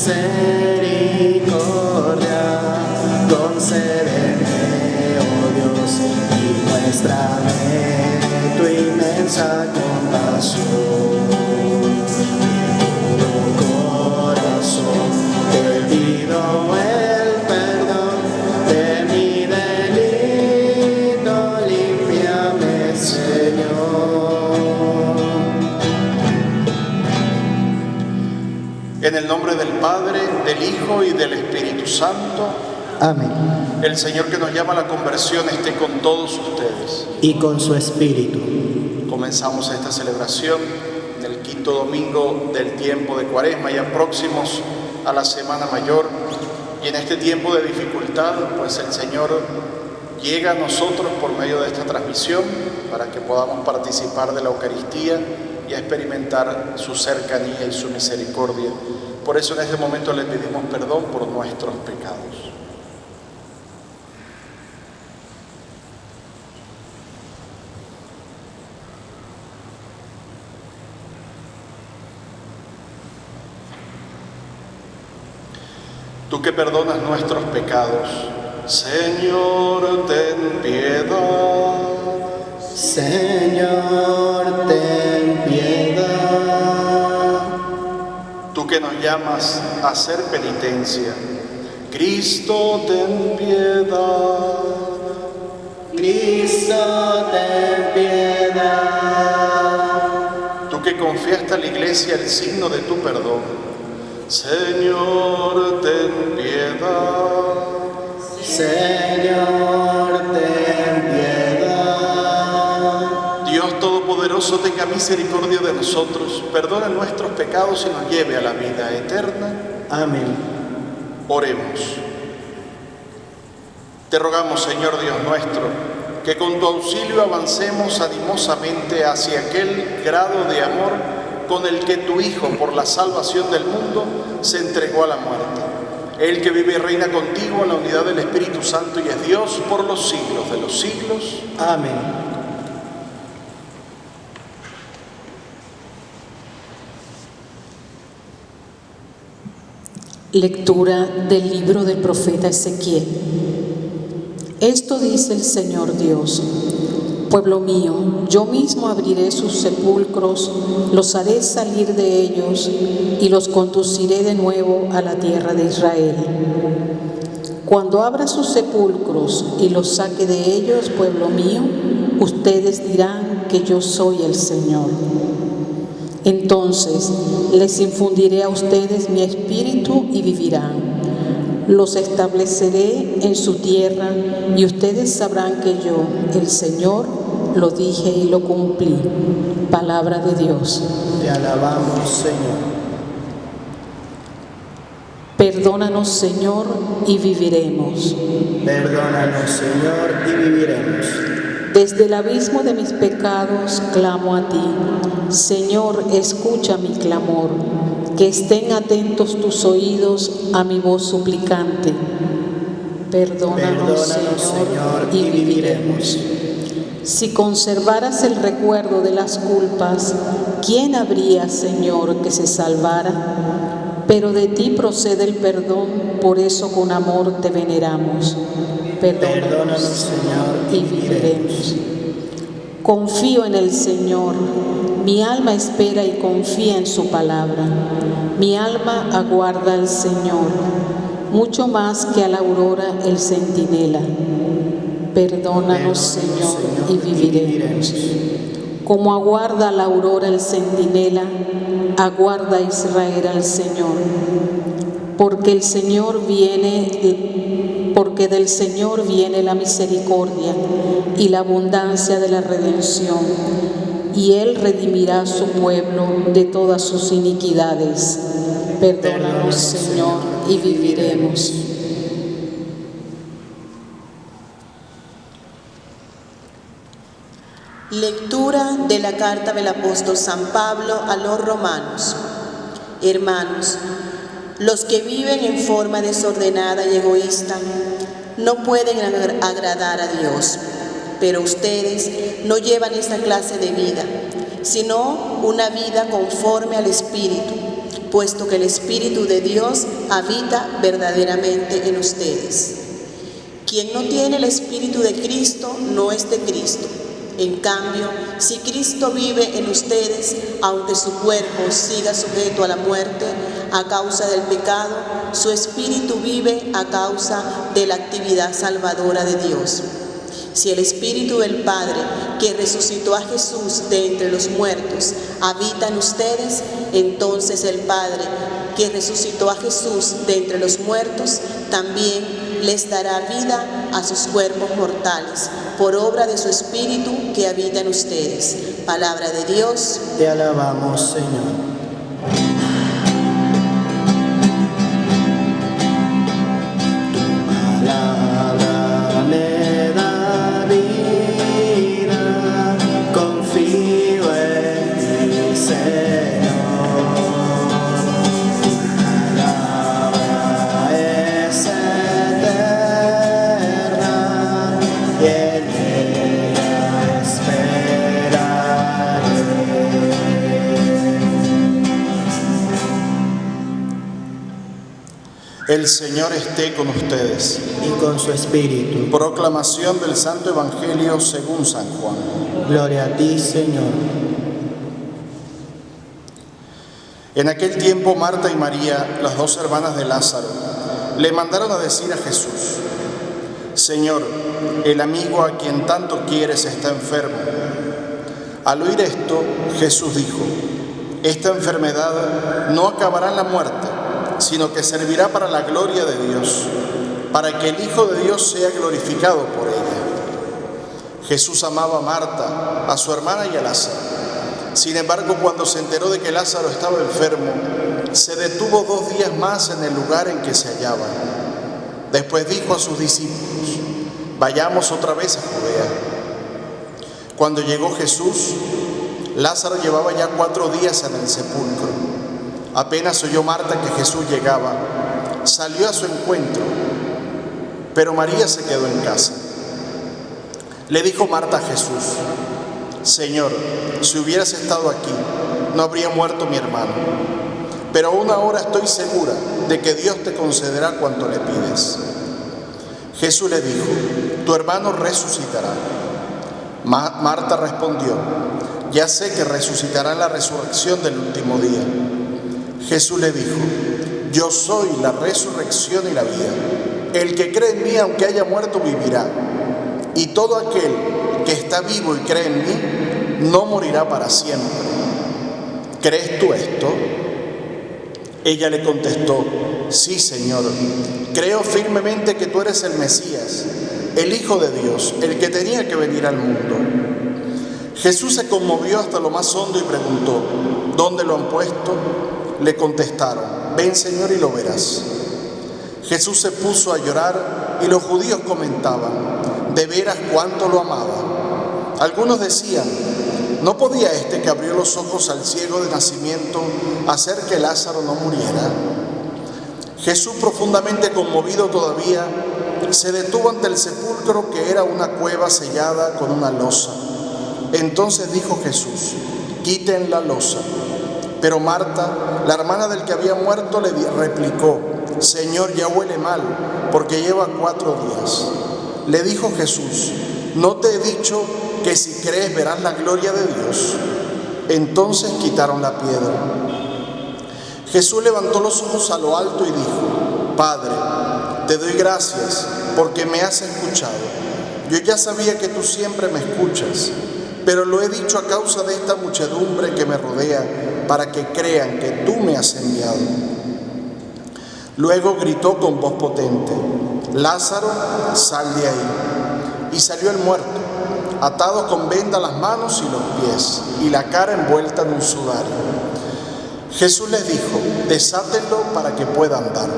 misericordia, concédeme, oh Dios, y muéstrame tu inmensa compasión. Mi puro corazón, te pido el perdón de mi delito, límpiame, Señor. En el nombre del Padre, del Hijo y del Espíritu Santo. Amén. El Señor que nos llama a la conversión esté con todos ustedes. Y con su espíritu. Comenzamos esta celebración en el quinto domingo del tiempo de Cuaresma, ya próximos a la Semana Mayor. Y en este tiempo de dificultad, pues el Señor llega a nosotros por medio de esta transmisión para que podamos participar de la Eucaristía y a experimentar su cercanía y su misericordia. Por eso en este momento le pedimos perdón por nuestros pecados. Tú que perdonas nuestros pecados, Señor, ten piedad. Señor, ten piedad. Tú que nos llamas a hacer penitencia, Cristo, ten piedad. Cristo, ten piedad. Tú que confiaste a la Iglesia el signo de tu perdón, Señor, ten piedad. Señor, ten piedad. Dios Todopoderoso, tenga misericordia de nosotros, perdona nuestros pecados y nos lleve a la vida eterna. Amén. Oremos. Te rogamos, Señor Dios nuestro, que con tu auxilio avancemos animosamente hacia aquel grado de amor con el que tu Hijo, por la salvación del mundo, se entregó a la muerte. Él que vive y reina contigo en la unidad del Espíritu Santo y es Dios por los siglos de los siglos. Amén. Lectura del libro del profeta Ezequiel. Esto dice el Señor Dios: pueblo mío, yo mismo abriré sus sepulcros, los haré salir de ellos y los conduciré de nuevo a la tierra de Israel. Cuando abra sus sepulcros y los saque de ellos, pueblo mío, ustedes dirán que yo soy el Señor. Entonces les infundiré a ustedes mi espíritu y vivirán. Los estableceré en su tierra y ustedes sabrán que yo, el Señor, lo dije y lo cumplí. Palabra de Dios. Te alabamos, Señor. Perdónanos, Señor, y viviremos. Perdónanos, Señor, y viviremos. Desde el abismo de mis pecados clamo a ti. Señor, escucha mi clamor. Que estén atentos tus oídos a mi voz suplicante. Perdónanos, Señor, y viviremos. Si conservaras el recuerdo de las culpas, ¿quién habría, Señor, que se salvara? Pero de ti procede el perdón, por eso con amor te veneramos. Perdónanos, Señor, y viviremos. Confío en el Señor. Mi alma espera y confía en su palabra. Mi alma aguarda al Señor, mucho más que a la aurora el centinela. Perdónanos, Señor, y viviremos. Como aguarda la aurora el centinela, aguarda Israel al Señor. Porque del Señor viene la misericordia y la abundancia de la redención. Y Él redimirá a su pueblo de todas sus iniquidades. Perdónanos, Señor, y viviremos. Lectura de la carta del apóstol San Pablo a los romanos. Hermanos, los que viven en forma desordenada y egoísta no pueden agradar a Dios. Pero ustedes no llevan esa clase de vida, sino una vida conforme al Espíritu. puesto que el Espíritu de Dios habita verdaderamente en ustedes. Quien no tiene el Espíritu de Cristo no es de Cristo. En cambio, si Cristo vive en ustedes, aunque su cuerpo siga sujeto a la muerte a causa del pecado, su espíritu vive a causa de la actividad salvadora de Dios. Si el Espíritu del Padre, que resucitó a Jesús de entre los muertos, habita en ustedes, entonces el Padre, que resucitó a Jesús de entre los muertos, también les dará vida a sus cuerpos mortales, por obra de su Espíritu que habita en ustedes. Palabra de Dios. Te alabamos, Señor. El Señor esté con ustedes. Y con su espíritu. Proclamación del Santo Evangelio según San Juan. Gloria a ti, Señor. En aquel tiempo Marta y María, las dos hermanas de Lázaro, le mandaron a decir a Jesús: Señor, el amigo a quien tanto quieres está enfermo. Al oír esto, Jesús dijo: esta enfermedad no acabará en la muerte, sino que servirá para la gloria de Dios, para que el Hijo de Dios sea glorificado por ella. Jesús amaba a Marta, a su hermana y a Lázaro. Sin embargo, cuando se enteró de que Lázaro estaba enfermo, se detuvo 2 días más en el lugar en que se hallaba. Después dijo a sus discípulos: vayamos otra vez a Judea. Cuando llegó Jesús, Lázaro llevaba ya 4 días en el sepulcro. Apenas oyó Marta que Jesús llegaba, salió a su encuentro, pero María se quedó en casa. Le dijo Marta a Jesús: Señor, si hubieras estado aquí, no habría muerto mi hermano. Pero aún ahora estoy segura de que Dios te concederá cuanto le pides. Jesús le dijo: tu hermano resucitará. Marta respondió: ya sé que resucitará en la resurrección del último día. Jesús le dijo: yo soy la resurrección y la vida. El que cree en mí, aunque haya muerto, vivirá. Y todo aquel que está vivo y cree en mí, no morirá para siempre. ¿Crees tú esto? Ella le contestó: sí, Señor, creo firmemente que tú eres el Mesías, el Hijo de Dios, el que tenía que venir al mundo. Jesús se conmovió hasta lo más hondo y preguntó: ¿dónde lo han puesto? Le contestaron: ven, Señor, y lo verás. Jesús se puso a llorar y los judíos comentaban: de veras cuánto lo amaba. Algunos decían: ¿no podía este que abrió los ojos al ciego de nacimiento hacer que Lázaro no muriera? Jesús, profundamente conmovido todavía, se detuvo ante el sepulcro, que era una cueva sellada con una losa. Entonces dijo Jesús: quiten la losa. Pero Marta, la hermana del que había muerto, le replicó: Señor, ya huele mal, porque lleva 4 días. Le dijo Jesús: ¿no te he dicho que si crees verás la gloria de Dios? Entonces quitaron la piedra. Jesús levantó los ojos a lo alto y dijo: Padre, te doy gracias porque me has escuchado. Yo ya sabía que tú siempre me escuchas, pero lo he dicho a causa de esta muchedumbre que me rodea, para que crean que tú me has enviado. Luego gritó con voz potente: Lázaro, sal de ahí. Y salió el muerto, atado con venda las manos y los pies, y la cara envuelta en un sudario. Jesús les dijo: desátenlo para que pueda andar.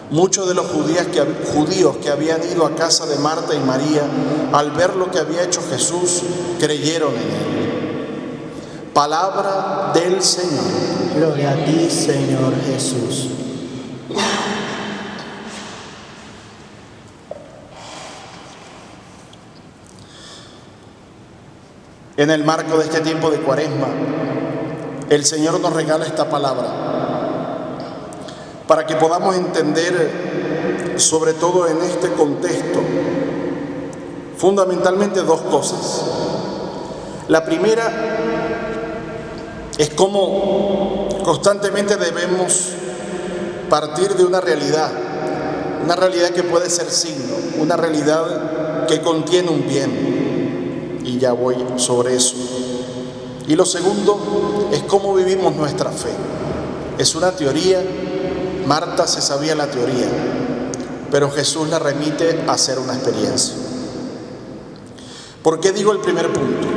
Muchos de los judíos que habían ido a casa de Marta y María, al ver lo que había hecho Jesús, creyeron en él. Palabra del Señor. Gloria a ti, Señor Jesús. En el marco de este tiempo de Cuaresma, el Señor nos regala esta palabra: para que podamos entender, sobre todo en este contexto, fundamentalmente dos cosas. La primera es cómo constantemente debemos partir de una realidad que puede ser signo, una realidad que contiene un bien, y ya voy sobre eso. Y lo segundo es cómo vivimos nuestra fe. Es una teoría, Marta se sabía la teoría, pero Jesús la remite a hacer una experiencia. ¿Por qué digo el primer punto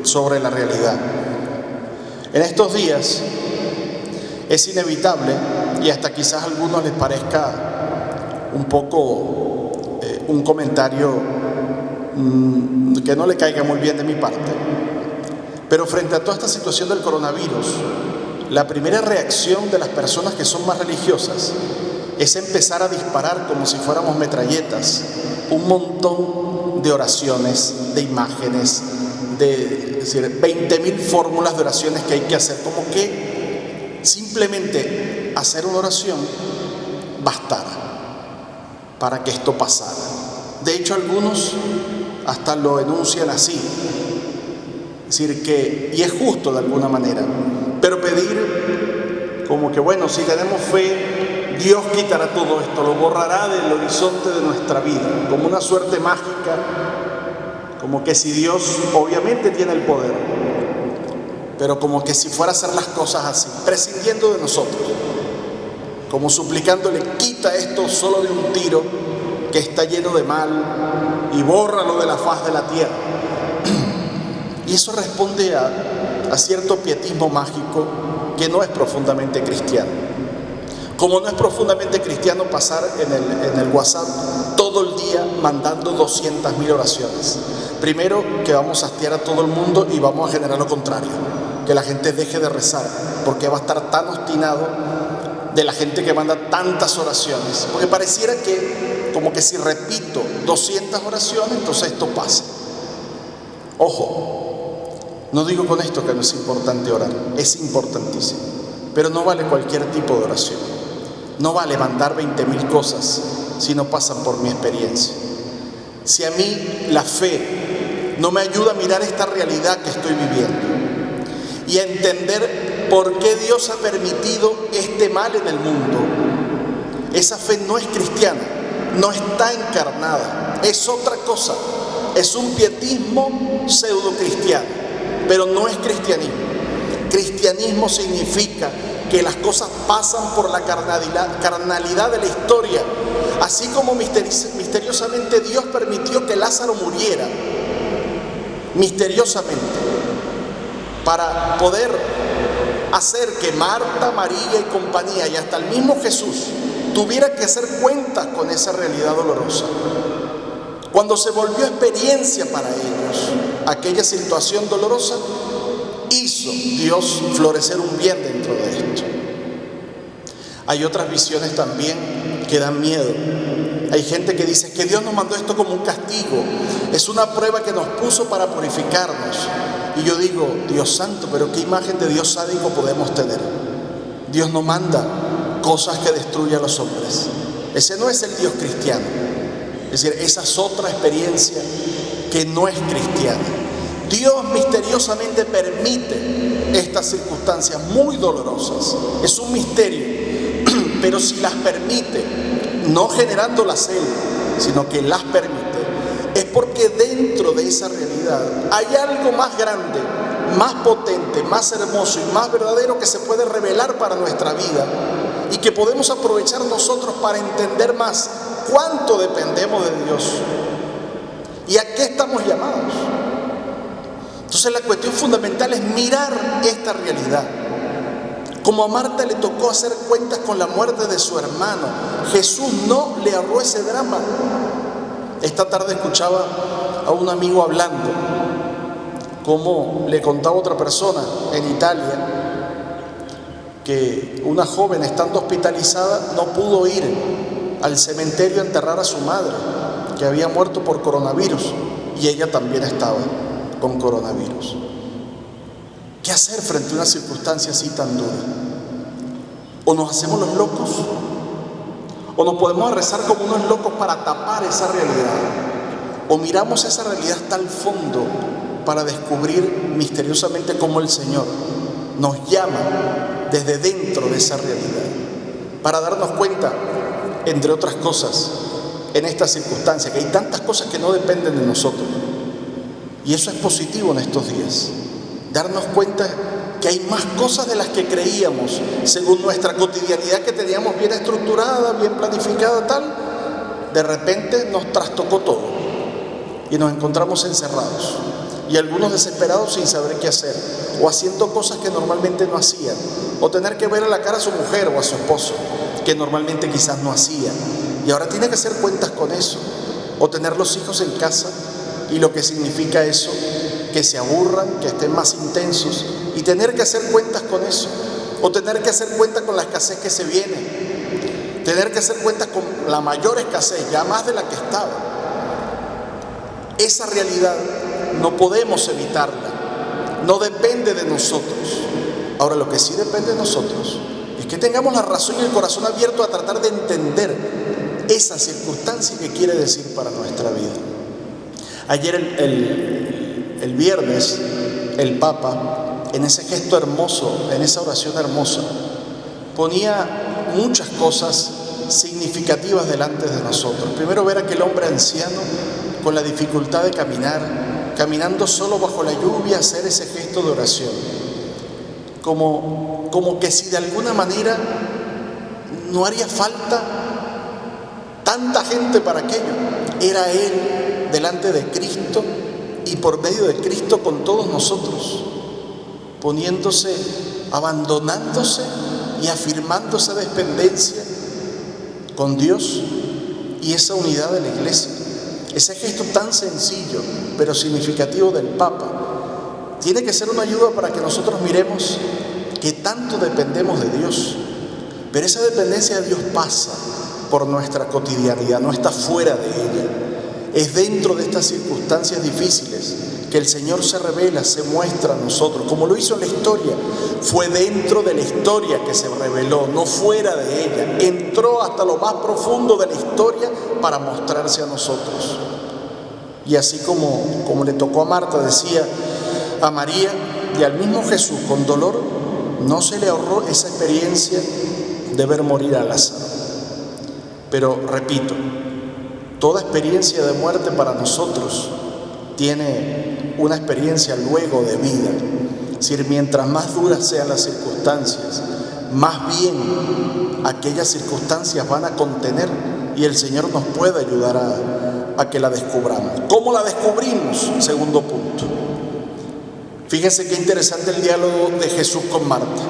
sobre la realidad? En estos días es inevitable, y hasta quizás a algunos les parezca un poco un comentario que no le caiga muy bien de mi parte, pero frente a toda esta situación del coronavirus, la primera reacción de las personas que son más religiosas es empezar a disparar como si fuéramos metralletas un montón de oraciones, de imágenes, es decir, 20.000 fórmulas de oraciones que hay que hacer, como que simplemente hacer una oración bastara para que esto pasara. De hecho, algunos hasta lo enuncian así, es decir, que, y es justo de alguna manera, pero pedir como que, bueno, si tenemos fe, Dios quitará todo esto, lo borrará del horizonte de nuestra vida, como una suerte mágica, como que si Dios obviamente tiene el poder, pero como que si fuera a hacer las cosas así, prescindiendo de nosotros, como suplicándole, quita esto solo de un tiro que está lleno de mal y bórralo de la faz de la tierra. Y eso responde a cierto pietismo mágico que no es profundamente cristiano. Como no es profundamente cristiano pasar en el WhatsApp todo el día mandando 200.000 oraciones. Primero, que vamos a hastiar a todo el mundo y vamos a generar lo contrario, que la gente deje de rezar, porque va a estar tan obstinado de la gente que manda tantas oraciones, porque pareciera que como que si repito 200 oraciones, entonces esto pasa. Ojo, no digo con esto que no es importante orar, es importantísimo, pero no vale cualquier tipo de oración. No vale mandar 20.000 cosas si no pasan por mi experiencia. Si a mí la fe no me ayuda a mirar esta realidad que estoy viviendo y a entender por qué Dios ha permitido este mal en el mundo, esa fe no es cristiana, no está encarnada, es otra cosa, es un pietismo pseudo-cristiano, pero no es cristianismo. Cristianismo significa que las cosas pasan por la carnalidad de la historia, así como misteriosamente Dios permitió que Lázaro muriera, misteriosamente, para poder hacer que Marta, María y compañía, y hasta el mismo Jesús, tuviera que hacer cuentas con esa realidad dolorosa. Cuando se volvió experiencia para ellos aquella situación dolorosa, hizo Dios florecer un bien dentro de esto. Hay otras visiones también que dan miedo. Hay gente que dice que Dios nos mandó esto como un castigo, es una prueba que nos puso para purificarnos. Y yo digo, Dios santo, pero ¿qué imagen de Dios sádico podemos tener? Dios no manda cosas que destruyan a los hombres. Ese no es el Dios cristiano. Es decir, esa es otra experiencia que no es cristiana. Dios misteriosamente permite estas circunstancias muy dolorosas. Es un misterio, pero si las permite, no generándolas Él, sino que las permite, es porque dentro de esa realidad hay algo más grande, más potente, más hermoso y más verdadero que se puede revelar para nuestra vida y que podemos aprovechar nosotros para entender más cuánto dependemos de Dios y a qué estamos llamados. Entonces la cuestión fundamental es mirar esta realidad. Como a Marta le tocó hacer cuentas con la muerte de su hermano, Jesús no le ahorró ese drama. Esta tarde escuchaba a un amigo hablando, como le contaba otra persona en Italia, que una joven estando hospitalizada no pudo ir al cementerio a enterrar a su madre, que había muerto por coronavirus, y ella también estaba con coronavirus. ¿Qué hacer frente a una circunstancia así tan dura? ¿O nos hacemos los locos? ¿O nos podemos rezar como unos locos para tapar esa realidad? ¿O miramos esa realidad hasta el fondo para descubrir misteriosamente cómo el Señor nos llama desde dentro de esa realidad? Para darnos cuenta, entre otras cosas, en esta circunstancia, que hay tantas cosas que no dependen de nosotros. Y eso es positivo en estos días. Darnos cuenta que hay más cosas de las que creíamos, según nuestra cotidianidad que teníamos bien estructurada, bien planificada, tal. De repente nos trastocó todo y nos encontramos encerrados. Y algunos desesperados sin saber qué hacer, o haciendo cosas que normalmente no hacían, o tener que ver a la cara a su mujer o a su esposo, que normalmente quizás no hacían. Y ahora tiene que hacer cuentas con eso, o tener los hijos en casa, y lo que significa eso, que se aburran, que estén más intensos, y tener que hacer cuentas con eso, o tener que hacer cuentas con la escasez que se viene, tener que hacer cuentas con la mayor escasez, ya más de la que estaba. Esa realidad no podemos evitarla, no depende de nosotros. Ahora, lo que sí depende de nosotros es que tengamos la razón y el corazón abierto a tratar de entender esa circunstancia que quiere decir para nuestra vida. Ayer el viernes, el Papa, en ese gesto hermoso, en esa oración hermosa, ponía muchas cosas significativas delante de nosotros. Primero, ver a aquel hombre anciano con la dificultad de caminar, caminando solo bajo la lluvia, hacer ese gesto de oración. Como que si de alguna manera no haría falta tanta gente para aquello. Era él delante de Cristo y por medio de Cristo con todos nosotros, poniéndose, abandonándose y afirmando esa dependencia con Dios y esa unidad de la Iglesia. Ese gesto tan sencillo pero significativo del Papa tiene que ser una ayuda para que nosotros miremos que tanto dependemos de Dios, pero esa dependencia de Dios pasa por nuestra cotidianidad, no está fuera de ella. Es dentro de estas circunstancias difíciles que el Señor se revela, se muestra a nosotros, como lo hizo en la historia. Fue dentro de la historia que se reveló, no fuera de ella. Entró hasta lo más profundo de la historia para mostrarse a nosotros. Y así como le tocó a Marta, decía a María y al mismo Jesús, con dolor, no se le ahorró esa experiencia de ver morir a Lázaro. Pero repito, toda experiencia de muerte para nosotros tiene una experiencia luego de vida. Es decir, mientras más duras sean las circunstancias, más bien aquellas circunstancias van a contener y el Señor nos puede ayudar a que la descubramos. ¿Cómo la descubrimos? Segundo punto. Fíjense qué interesante el diálogo de Jesús con Marta.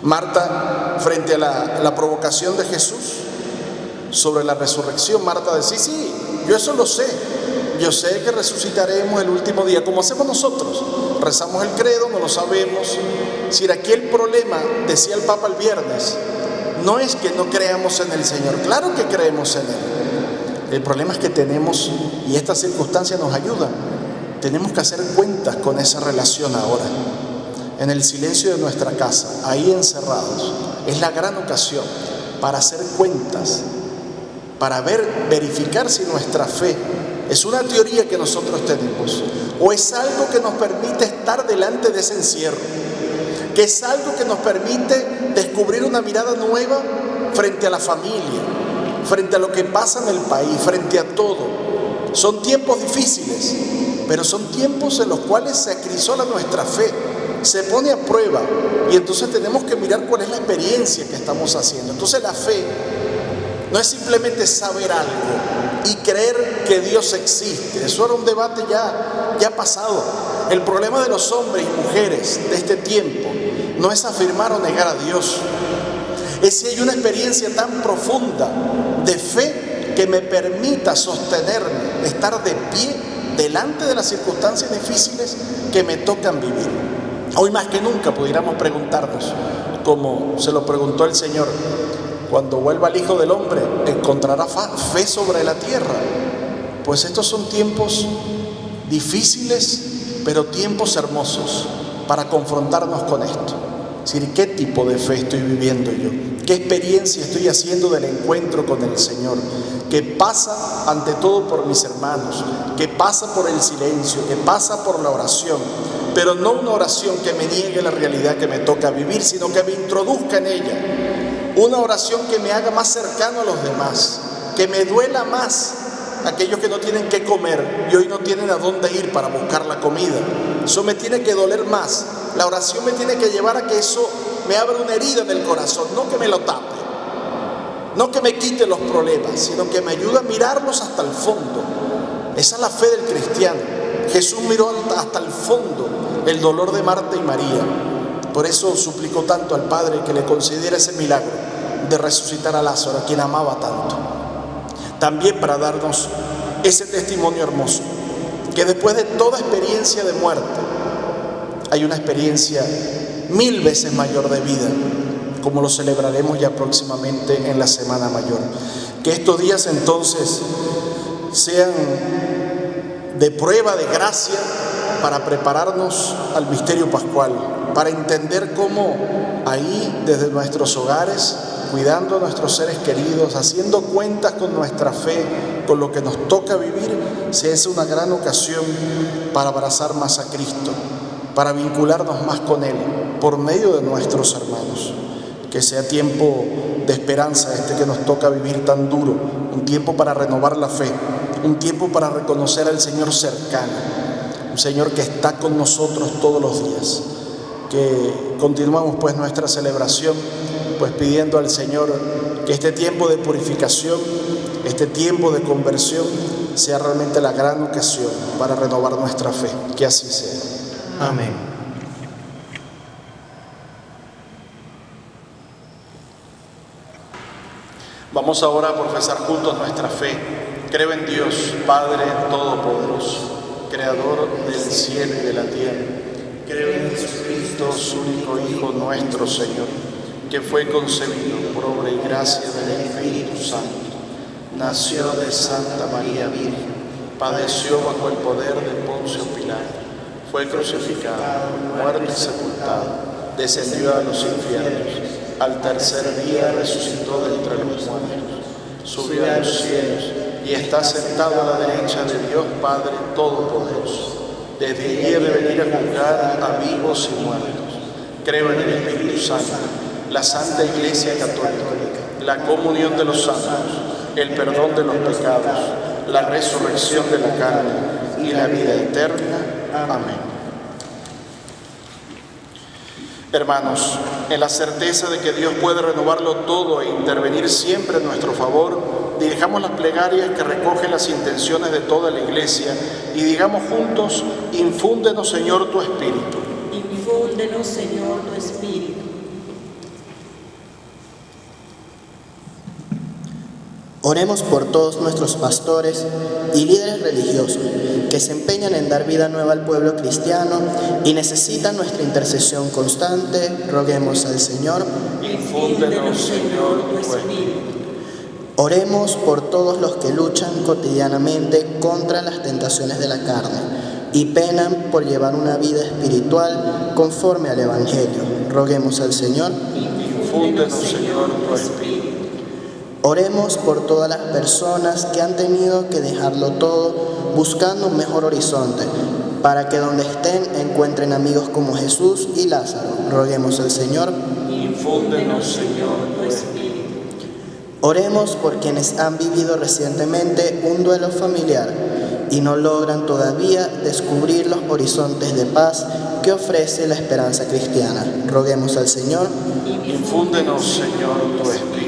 Marta, frente a la provocación de Jesús sobre la resurrección, Marta decía, sí, yo eso lo sé. Yo sé que resucitaremos el último día, como hacemos nosotros. Rezamos el credo, no lo sabemos. Si aquí el problema, decía el Papa el viernes, no es que no creamos en el Señor, claro que creemos en Él. El problema es que tenemos, y estas circunstancias nos ayudan, tenemos que hacer cuentas con esa relación ahora. En el silencio de nuestra casa, ahí encerrados, es la gran ocasión para hacer cuentas, para verificar si nuestra fe es una teoría que nosotros tenemos o es algo que nos permite estar delante de ese encierro, que es algo que nos permite descubrir una mirada nueva frente a la familia, frente a lo que pasa en el país, frente a todo. Son tiempos difíciles, pero son tiempos en los cuales se acrisola nuestra fe, se pone a prueba y entonces tenemos que mirar cuál es la experiencia que estamos haciendo. Entonces la fe no es simplemente saber algo y creer que Dios existe. Eso era un debate ya pasado. El problema de los hombres y mujeres de este tiempo no es afirmar o negar a Dios. Es si hay una experiencia tan profunda de fe que me permita sostenerme, estar de pie delante de las circunstancias difíciles que me tocan vivir. Hoy más que nunca pudiéramos preguntarnos, como se lo preguntó el Señor, cuando vuelva el Hijo del Hombre, ¿encontrará fe sobre la tierra? Pues estos son tiempos difíciles, pero tiempos hermosos para confrontarnos con esto. Es decir, ¿qué tipo de fe estoy viviendo yo? ¿Qué experiencia estoy haciendo del encuentro con el Señor? Que pasa ante todo por mis hermanos, que pasa por el silencio, que pasa por la oración, pero no una oración que me niegue la realidad que me toca vivir, sino que me introduzca en ella. Una oración que me haga más cercano a los demás, que me duela más aquellos que no tienen qué comer y hoy no tienen a dónde ir para buscar la comida. Eso me tiene que doler más. La oración me tiene que llevar a que eso me abra una herida en el corazón, no que me lo tape, no que me quite los problemas, sino que me ayude a mirarlos hasta el fondo. Esa es la fe del cristiano. Jesús miró hasta el fondo el dolor de Marta y María. Por eso suplicó tanto al Padre que le concediera ese milagro de resucitar a Lázaro, a quien amaba tanto. También para darnos ese testimonio hermoso, que después de toda experiencia de muerte, hay una experiencia 1000 veces mayor de vida, como lo celebraremos ya próximamente en la Semana Mayor. Que estos días entonces sean de prueba, de gracia, para prepararnos al misterio pascual, para entender cómo ahí, desde nuestros hogares, cuidando a nuestros seres queridos, haciendo cuentas con nuestra fe, con lo que nos toca vivir, se hace una gran ocasión para abrazar más a Cristo, para vincularnos más con Él, por medio de nuestros hermanos. Que sea tiempo de esperanza este que nos toca vivir tan duro, un tiempo para renovar la fe, un tiempo para reconocer al Señor cercano, un Señor que está con nosotros todos los días. Que continuamos pues nuestra celebración, pues pidiendo al Señor que este tiempo de purificación, este tiempo de conversión, sea realmente la gran ocasión para renovar nuestra fe. Que así sea. Amén. Vamos ahora a profesar juntos nuestra fe. Creo en Dios, Padre Todopoderoso, Creador del cielo y de la tierra. Creo en Jesucristo, su único Hijo, nuestro Señor, que fue concebido por obra y gracia del Espíritu Santo. Nació de Santa María Virgen, padeció bajo el poder de Poncio Pilato, fue crucificado, muerto y sepultado, descendió a los infiernos, al tercer día resucitó de entre los muertos, subió a los cielos y está sentado a la derecha de Dios Padre Todopoderoso. Desde allí ha de venir a juzgar a vivos y muertos. Creo en el Espíritu Santo, la Santa Iglesia Católica, la comunión de los santos, el perdón de los pecados, la resurrección de la carne y la vida eterna. Amén. Hermanos, en la certeza de que Dios puede renovarlo todo e intervenir siempre en nuestro favor, dirijamos las plegarias que recogen las intenciones de toda la Iglesia y digamos juntos: infúndenos, Señor, tu Espíritu. Infúndenos, Señor, tu Espíritu. Oremos por todos nuestros pastores y líderes religiosos que se empeñan en dar vida nueva al pueblo cristiano y necesitan nuestra intercesión constante. Roguemos al Señor. Infúndenos, Señor, tu Espíritu. Oremos por todos los que luchan cotidianamente contra las tentaciones de la carne y penan por llevar una vida espiritual conforme al Evangelio. Roguemos al Señor. Infúndenos, Señor, tu Espíritu. Oremos por todas las personas que han tenido que dejarlo todo buscando un mejor horizonte, para que donde estén encuentren amigos como Jesús y Lázaro. Roguemos al Señor. Infúndenos, Señor, tu Espíritu. Oremos por quienes han vivido recientemente un duelo familiar y no logran todavía descubrir los horizontes de paz que ofrece la esperanza cristiana. Roguemos al Señor. Infúndenos, Señor, tu Espíritu.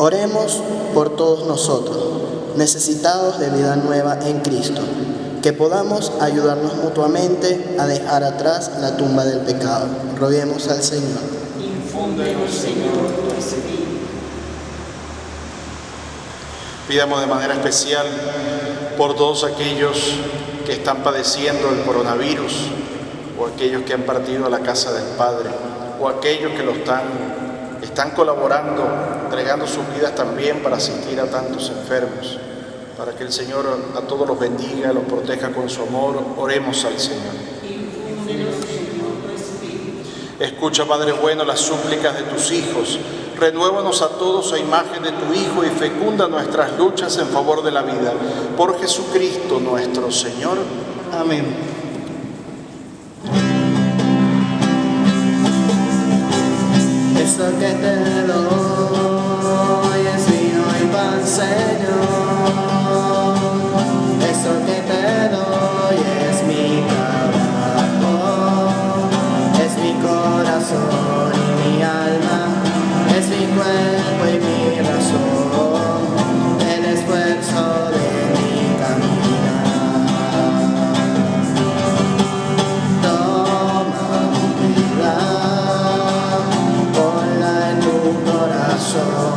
Oremos por todos nosotros, necesitados de vida nueva en Cristo, que podamos ayudarnos mutuamente a dejar atrás la tumba del pecado. Roguemos al Señor. Infúndenos, Señor, tu Espíritu. Pidamos de manera especial por todos aquellos que están padeciendo el coronavirus, o aquellos que han partido a la casa del Padre, o aquellos que lo están colaborando, entregando sus vidas también para asistir a tantos enfermos, para que el Señor a todos los bendiga, los proteja con su amor. Oremos al Señor. Escucha, Padre bueno, las súplicas de tus hijos. Renuévanos a todos a imagen de tu Hijo y fecunda nuestras luchas en favor de la vida. Por Jesucristo nuestro Señor. Amén. Esto que te doy es vino y pan, Señor. Esto que te doy es mi trabajo, es mi corazón y mi alma, es mi cuerpo y mi razón, el esfuerzo de mi caminar. Toma mi vida, ponla en tu corazón.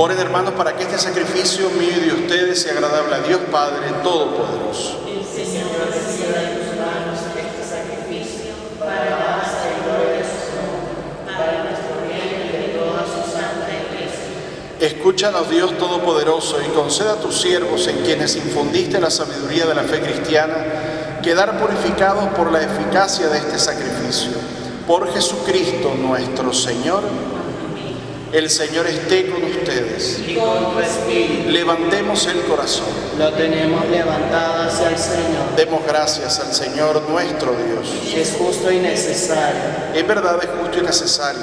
Oren, hermanos, para que este sacrificio mío y de ustedes sea agradable a Dios Padre Todopoderoso. El Señor reciba de tus manos este sacrificio para alabanza y gloria de su nombre, para nuestro bien y de toda su santa iglesia. Escúchanos, Dios Todopoderoso, y conceda a tus siervos, en quienes infundiste la sabiduría de la fe cristiana, quedar purificados por la eficacia de este sacrificio. Por Jesucristo nuestro Señor. El Señor esté con ustedes. Y con tu espíritu. Levantemos el corazón. Lo tenemos levantado hacia el Señor. Demos gracias al Señor nuestro Dios. Es justo y necesario. En verdad es justo y necesario.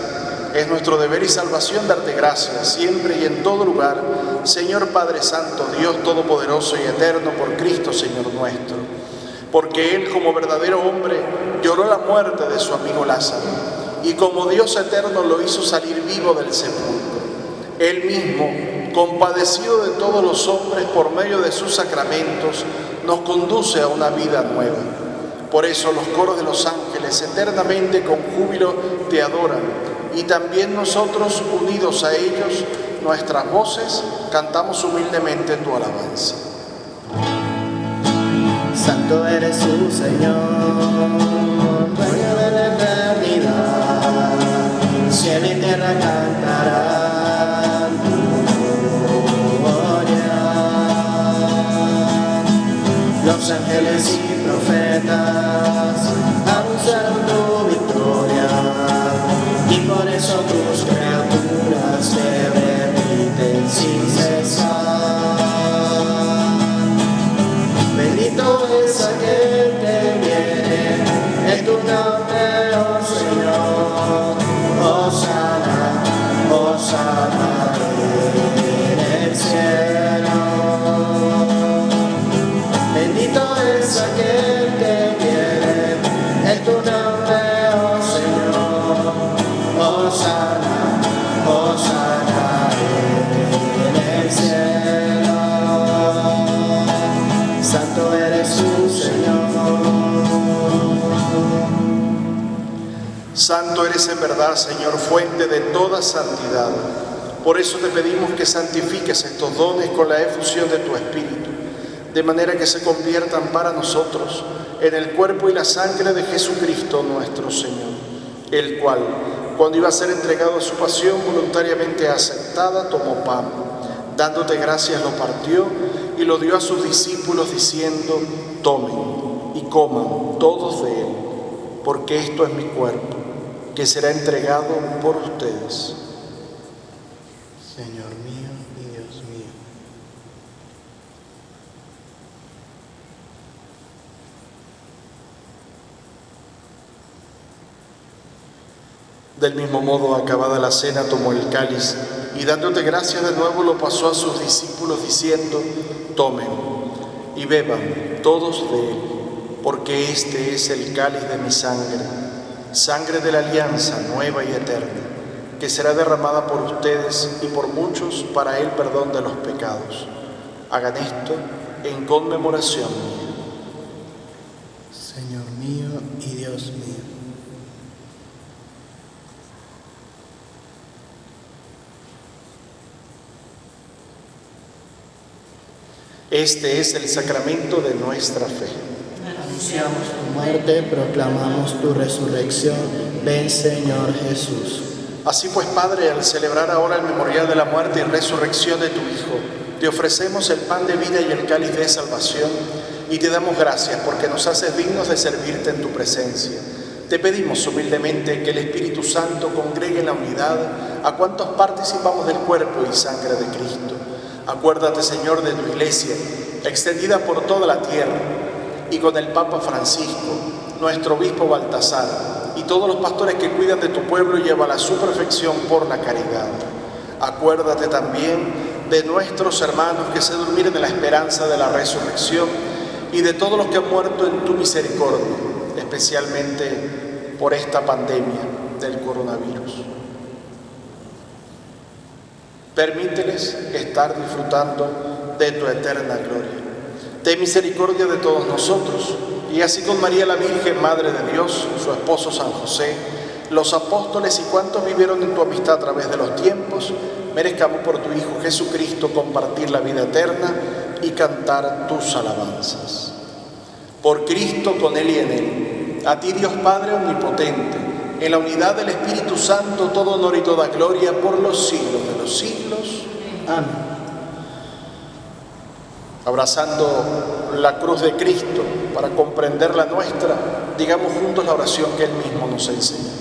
Es nuestro deber y salvación darte gracias siempre y en todo lugar, Señor Padre Santo, Dios Todopoderoso y Eterno, por Cristo Señor nuestro. Porque Él, como verdadero hombre, lloró la muerte de su amigo Lázaro, y como Dios eterno lo hizo salir vivo del sepulcro. Él mismo, compadecido de todos los hombres por medio de sus sacramentos, nos conduce a una vida nueva. Por eso los coros de los ángeles eternamente con júbilo te adoran, y también nosotros, unidos a ellos, nuestras voces, cantamos humildemente tu alabanza. Santo eres tú, Señor, dueño de la eternidad. Cielo y tierra cantarán tu gloria. Los ángeles y profetas anunciaron tu victoria, y por eso tus criaturas te repiten sin cesar. Bendito es aquel que viene en tu nombre, oh Señor. Hosana, Hosana en el cielo. Bendito es aquel que viene en tu nombre, oh Señor. Hosana, Hosana en el cielo. Santo eres tú, Señor. Santo eres en verdad, Señor, fuente de toda santidad. Por eso te pedimos que santifiques estos dones con la efusión de tu Espíritu, de manera que se conviertan para nosotros en el cuerpo y la sangre de Jesucristo nuestro Señor, el cual, cuando iba a ser entregado a su pasión voluntariamente aceptada, tomó pan, dándote gracias lo partió y lo dio a sus discípulos diciendo: tomen y coman todos de él, porque esto es mi cuerpo, que será entregado por ustedes. Señor mío y Dios mío. Del mismo modo, acabada la cena, tomó el cáliz y dándote gracias de nuevo lo pasó a sus discípulos diciendo: tomen y beban todos de él, porque este es el cáliz de mi sangre, sangre de la alianza nueva y eterna, que será derramada por ustedes y por muchos para el perdón de los pecados. Hagan esto en conmemoración mía. Señor mío y Dios mío. Este es el sacramento de nuestra fe. Anunciamos tu muerte, proclamamos tu resurrección. Ven, Señor Jesús. Así pues, Padre, al celebrar ahora el memorial de la muerte y resurrección de tu Hijo, te ofrecemos el pan de vida y el cáliz de salvación y te damos gracias porque nos haces dignos de servirte en tu presencia. Te pedimos humildemente que el Espíritu Santo congregue en la unidad a cuantos participamos del cuerpo y sangre de Cristo. Acuérdate, Señor, de tu Iglesia, extendida por toda la tierra, y con el Papa Francisco, nuestro obispo Baltasar, y todos los pastores que cuidan de tu pueblo, llévala a su perfección por la caridad. Acuérdate también de nuestros hermanos que se durmieron en la esperanza de la resurrección, y de todos los que han muerto en tu misericordia, especialmente por esta pandemia del coronavirus. Permíteles estar disfrutando de tu eterna gloria. Ten misericordia de todos nosotros, y así con María la Virgen, Madre de Dios, su esposo San José, los apóstoles y cuantos vivieron en tu amistad a través de los tiempos, merezcamos por tu Hijo Jesucristo compartir la vida eterna y cantar tus alabanzas. Por Cristo, con Él y en Él, a ti Dios Padre omnipotente, en la unidad del Espíritu Santo, todo honor y toda gloria por los siglos de los siglos. Amén. Abrazando la cruz de Cristo para comprender la nuestra, digamos juntos la oración que Él mismo nos enseña.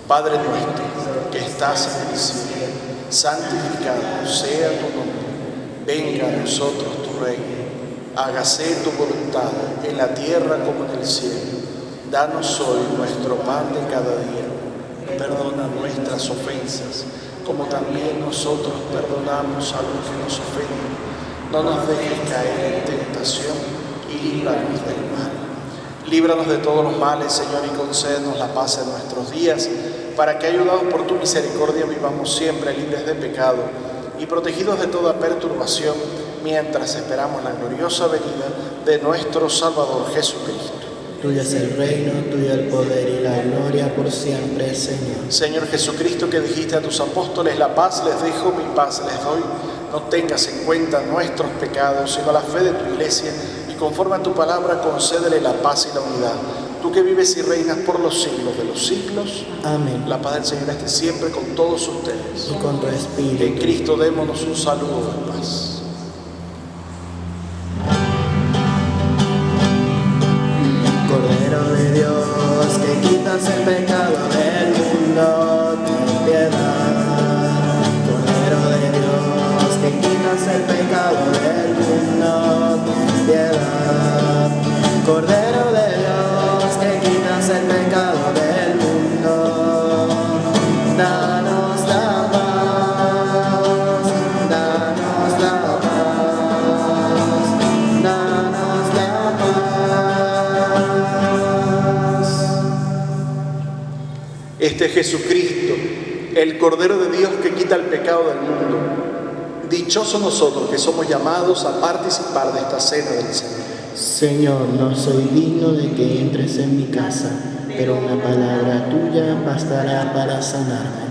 Padre nuestro, que estás en el cielo, santificado sea tu nombre. Venga a nosotros tu reino. Hágase tu voluntad en la tierra como en el cielo. Danos hoy nuestro pan de cada día. Perdona nuestras ofensas, como también nosotros perdonamos a los que nos ofenden. No nos dejes caer en tentación y líbranos del mal. Líbranos de todos los males, Señor, y concédenos la paz en nuestros días, para que, ayudados por tu misericordia, vivamos siempre libres de pecado y protegidos de toda perturbación, mientras esperamos la gloriosa venida de nuestro Salvador Jesucristo. Tuyo es el reino, tuyo el poder y la gloria por siempre, Señor. Señor Jesucristo, que dijiste a tus apóstoles, la paz les dejo, mi paz les doy. No tengas en cuenta nuestros pecados, sino la fe de tu Iglesia, y conforme a tu palabra concédele la paz y la unidad. Tú que vives y reinas por los siglos de los siglos. Amén. La paz del Señor esté siempre con todos ustedes. Y con tu espíritu. En Cristo démonos un saludo de paz. Cordero de Dios, que quitas el pecado del mundo, ten piedad. Cordero de Dios, que quitas el pecado del mundo, ten piedad. Cordero de Dios, que quitas el pecado del mundo, danos la paz, danos la paz, danos la paz. Este es Jesucristo, el Cordero de Dios que quita el pecado del mundo. Dichosos nosotros que somos llamados a participar de esta cena del Señor. Señor, no soy digno de que entres en mi casa, pero una palabra tuya bastará para sanarme.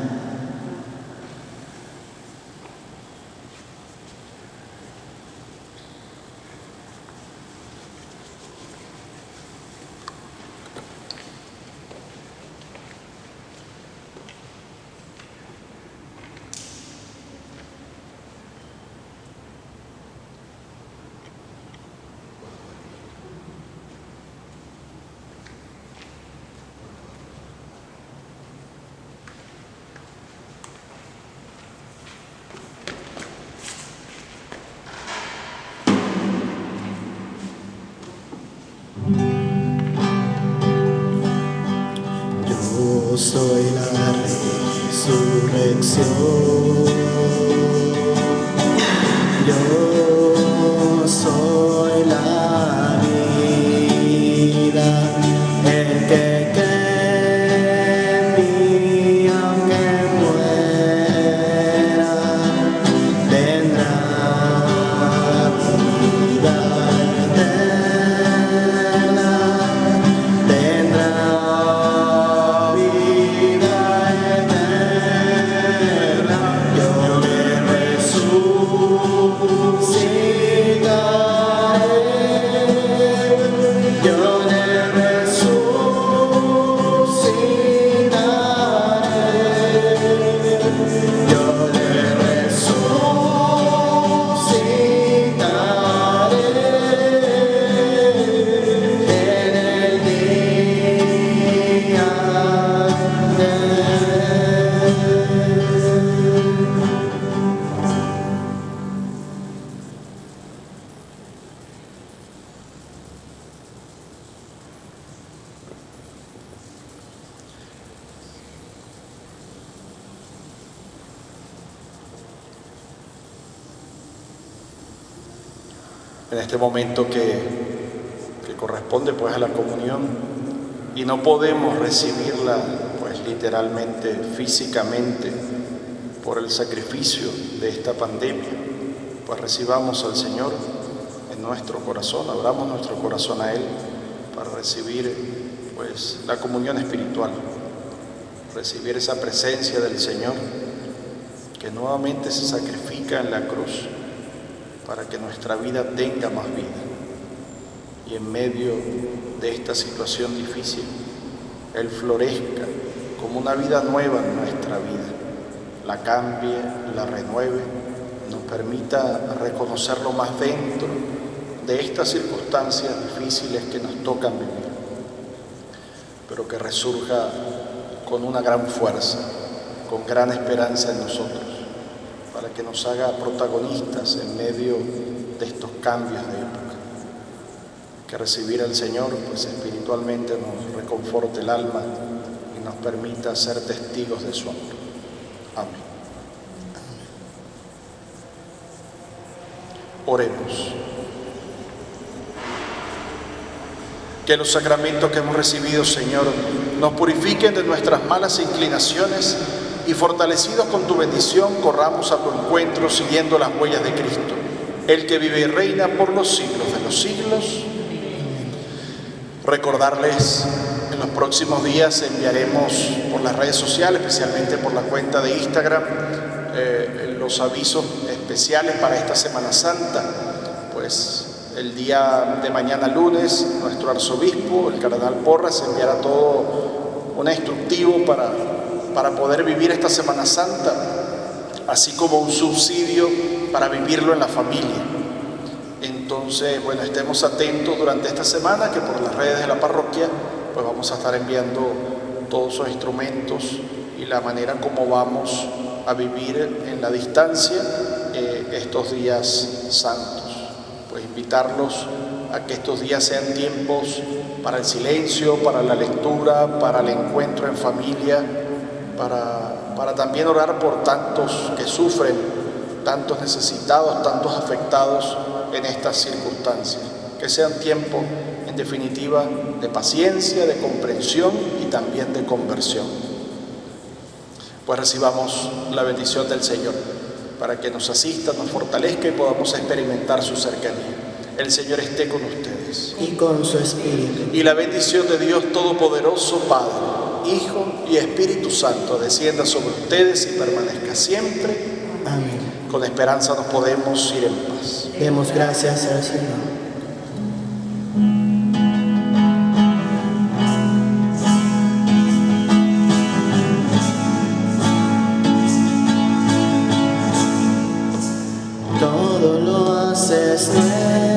Yo soy la resurrección, yo soy la vida, el que cree en mí aunque muera, tendrá vida eterna, tendrá vida eterna. Yo le resucité. en este momento que corresponde pues a la comunión, y no podemos recibirla pues literalmente, físicamente, por el sacrificio de esta pandemia, pues recibamos al Señor en nuestro corazón, abramos nuestro corazón a Él para recibir pues la comunión espiritual, recibir esa presencia del Señor que nuevamente se sacrifica en la cruz para que nuestra vida tenga más vida. Y en medio de esta situación difícil, Él florezca como una vida nueva en nuestra vida, la cambie, la renueve, nos permita reconocerlo más dentro de estas circunstancias difíciles que nos tocan vivir, pero que resurja con una gran fuerza, con gran esperanza en nosotros, para que nos haga protagonistas en medio de estos cambios de época. Que recibir al Señor, pues espiritualmente nos reconforte el alma y nos permita ser testigos de su amor. Amén. Oremos. Que los sacramentos que hemos recibido, Señor, nos purifiquen de nuestras malas inclinaciones y fortalecidos con tu bendición, corramos a tu encuentro siguiendo las huellas de Cristo, el que vive y reina por los siglos de los siglos. Recordarles, en los próximos días enviaremos por las redes sociales, especialmente por la cuenta de Instagram, los avisos especiales para esta Semana Santa. Pues el día de mañana lunes, nuestro arzobispo, el cardenal Porras, enviará todo un instructivo para poder vivir esta Semana Santa, así como un subsidio para vivirlo en la familia. Entonces, bueno, estemos atentos durante esta semana, que por las redes de la parroquia pues vamos a estar enviando todos esos instrumentos y la manera como vamos a vivir en la distancia estos días santos. Pues invitarlos a que estos días sean tiempos para el silencio, para la lectura, para el encuentro en familia, para también orar por tantos que sufren, tantos necesitados, tantos afectados en estas circunstancias. Que sean tiempos, en definitiva, de paciencia, de comprensión y también de conversión. Pues recibamos la bendición del Señor para que nos asista, nos fortalezca y podamos experimentar su cercanía. El Señor esté con ustedes. Y con su espíritu. Y la bendición de Dios Todopoderoso, Padre, Hijo y Espíritu Santo, descienda sobre ustedes y permanezca siempre. Amén. Con esperanza nos podemos ir en paz. Demos gracias al Señor. Todo lo haces nuevo.